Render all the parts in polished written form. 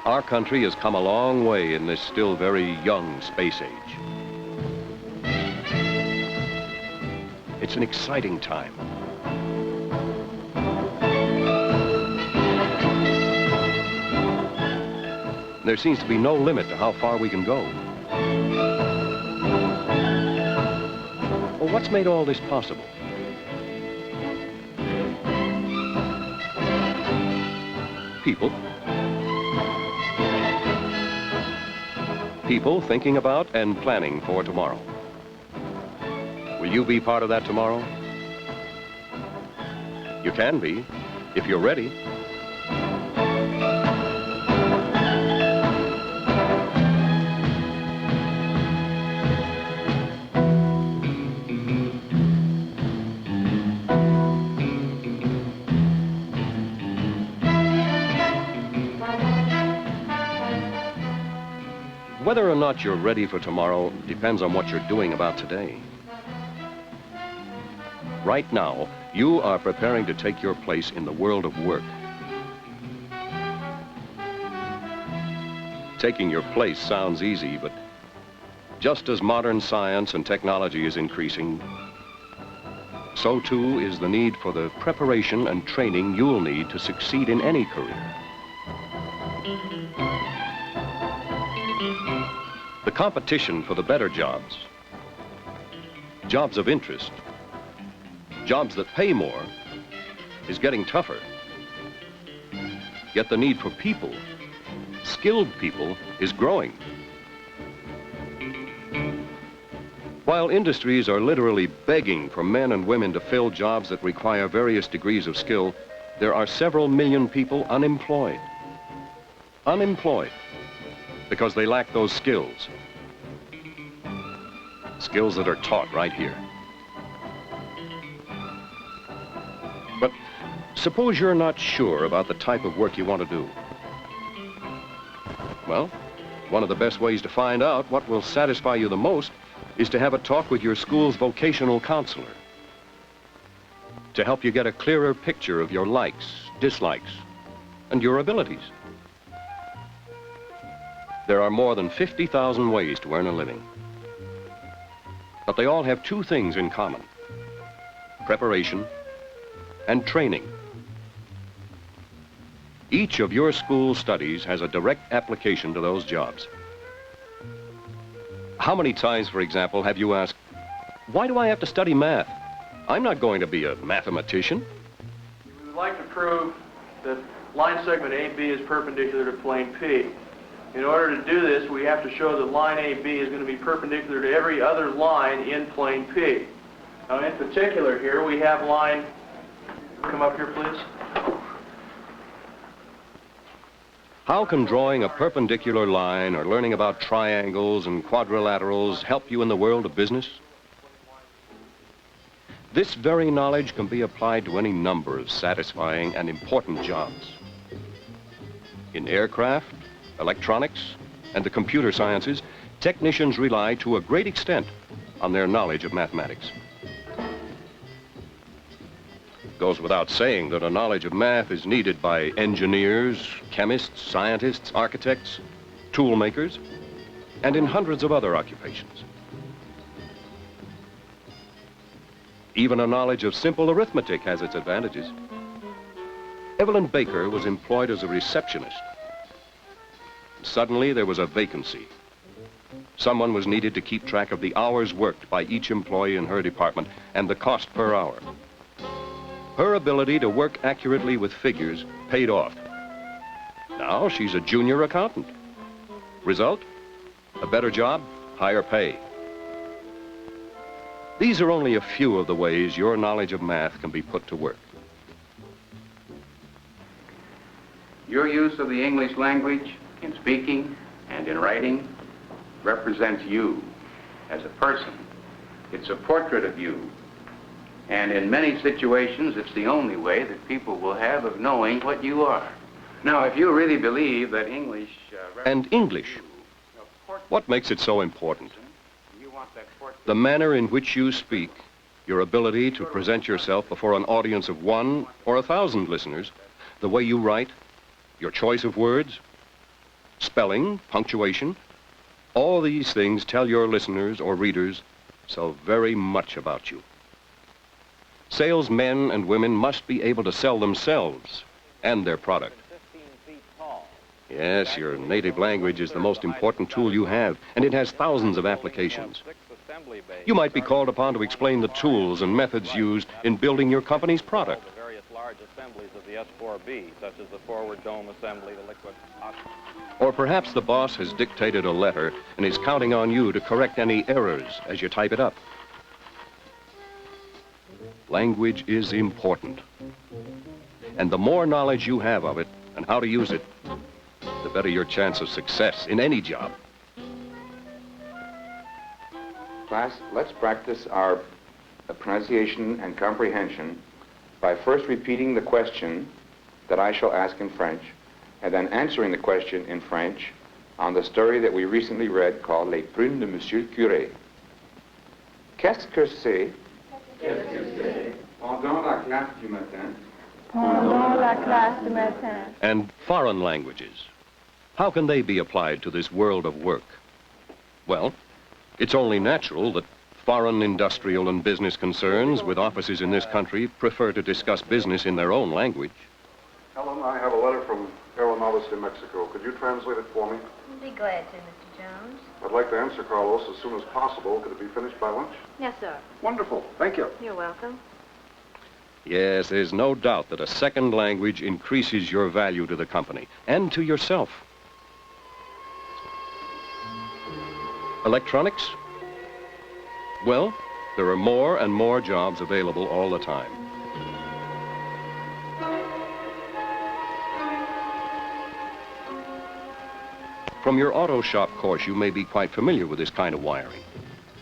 Our country has come a long way in this still very young space age. It's an exciting time. There seems to be no limit to how far we can go. Well, what's made all this possible? People. People thinking about and planning for tomorrow. Will you be part of that tomorrow? You can be, if you're ready. Whether or not you're ready for tomorrow depends on what you're doing about today. Right now, you are preparing to take your place in the world of work. Taking your place sounds easy, but just as modern science and technology is increasing, so too is the need for the preparation and training you'll need to succeed in any career. The competition for the better jobs, jobs of interest, jobs that pay more, is getting tougher. Yet the need for people, skilled people, is growing. While industries are literally begging for men and women to fill jobs that require various degrees of skill, there are several million people unemployed. Unemployed because they lack those skills. Skills that are taught right here. But suppose you're not sure about the type of work you want to do. Well, one of the best ways to find out what will satisfy you the most is to have a talk with your school's vocational counselor to help you get a clearer picture of your likes, dislikes, and your abilities. There are more than 50,000 ways to earn a living. But they all have two things in common: preparation and training. Each of your school studies has a direct application to those jobs. How many times, for example, have you asked, why do I have to study math? I'm not going to be a mathematician. We would like to prove that line segment AB is perpendicular to plane P. In order to do this, we have to show that line AB is going to be perpendicular to every other line in plane P. Now, in particular here, we have line, come up here, please. How can drawing a perpendicular line or learning about triangles and quadrilaterals help you in the world of business? This very knowledge can be applied to any number of satisfying and important jobs. In aircraft, electronics, and the computer sciences, technicians rely to a great extent on their knowledge of mathematics. It goes without saying that a knowledge of math is needed by engineers, chemists, scientists, architects, tool makers, and in hundreds of other occupations. Even a knowledge of simple arithmetic has its advantages. Evelyn Baker was employed as a receptionist. Suddenly, there was a vacancy. Someone was needed to keep track of the hours worked by each employee in her department and the cost per hour. Her ability to work accurately with figures paid off. Now she's a junior accountant. Result? A better job, higher pay. These are only a few of the ways your knowledge of math can be put to work. Your use of the English language in speaking and in writing represents you as a person. It's a portrait of you. And in many situations, it's the only way that people will have of knowing what you are. Now, if you really believe that English... And English. What makes it so important? The manner in which you speak, your ability to present yourself before an audience of 1 or 1,000 listeners, the way you write, your choice of words, spelling, punctuation. All these things tell your listeners or readers so very much about you. Salesmen and women must be able to sell themselves and their product. Yes, your native language is the most important tool you have, and it has thousands of applications. You might be called upon to explain the tools and methods used in building your company's product. The various large assemblies of the S4B, such as the forward dome assembly, the liquid hot. Or perhaps the boss has dictated a letter and is counting on you to correct any errors as you type it up. Language is important. And the more knowledge you have of it and how to use it, the better your chance of success in any job. Class, let's practice our pronunciation and comprehension by first repeating the question that I shall ask in French, and then answering the question in French on the story that we recently read called Les Prunes de Monsieur le Curé. Qu'est-ce que c'est? Pendant la classe du matin. Pendant la classe du matin. And foreign languages. How can they be applied to this world of work? Well, it's only natural that foreign industrial and business concerns with offices in this country prefer to discuss business in their own language. Helen, I have a letter from Aeronavis in Mexico. Could you translate it for me? I'd be glad to, Mr. Jones. I'd like to answer Carlos as soon as possible. Could it be finished by lunch? Yes, sir. Wonderful. Thank you. You're welcome. Yes, there's no doubt that a second language increases your value to the company and to yourself. Electronics? Well, there are more and more jobs available all the time. From your auto shop course, you may be quite familiar with this kind of wiring.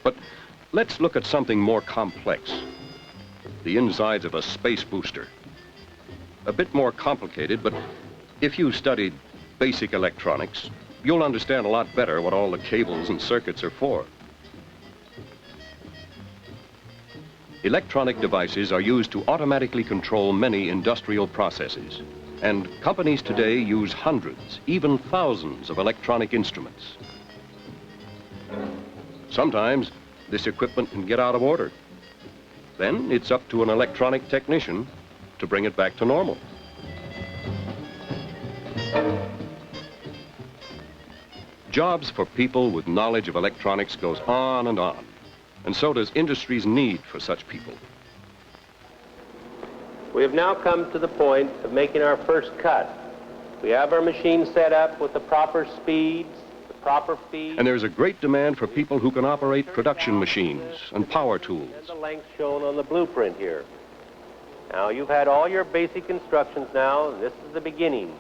But let's look at something more complex. The insides of a space booster. A bit more complicated, but if you studied basic electronics, you'll understand a lot better what all the cables and circuits are for. Electronic devices are used to automatically control many industrial processes. And companies today use hundreds, even thousands of electronic instruments. Sometimes this equipment can get out of order. Then it's up to an electronic technician to bring it back to normal. Jobs for people with knowledge of electronics goes on, and so does industry's need for such people. We have now come to the point of making our first cut. We have our machine set up with the proper speeds, the proper feed. And there's a great demand for people who can operate production machines and power tools. And the length shown on the blueprint here. Now, you've had all your basic instructions now, and this is the beginning.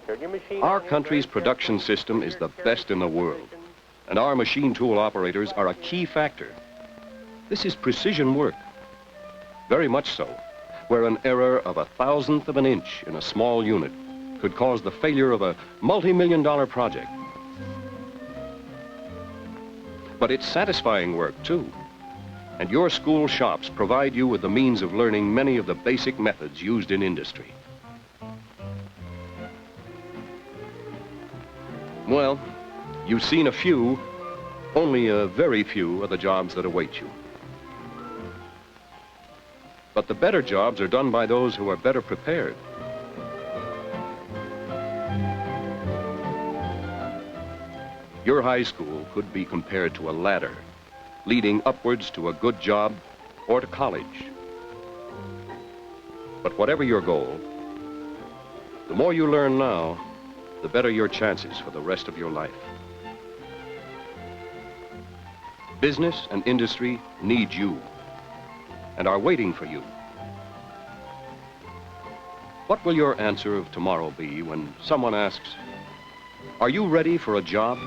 Turn your machine Our on country's very production carefully. system is the best in the world, and our machine tool operators are a key factor. This is precision work, very much so, where an error of 1/1000th of an inch in a small unit could cause the failure of a multi-million-dollar project. But it's satisfying work, too. And your school shops provide you with the means of learning many of the basic methods used in industry. Well, you've seen a few, only a very few of the jobs that await you. But the better jobs are done by those who are better prepared. Your high school could be compared to a ladder, leading upwards to a good job or to college. But whatever your goal, the more you learn now, the better your chances for the rest of your life. Business and industry need you and are waiting for you. What will your answer of tomorrow be when someone asks, "Are you ready for a job?"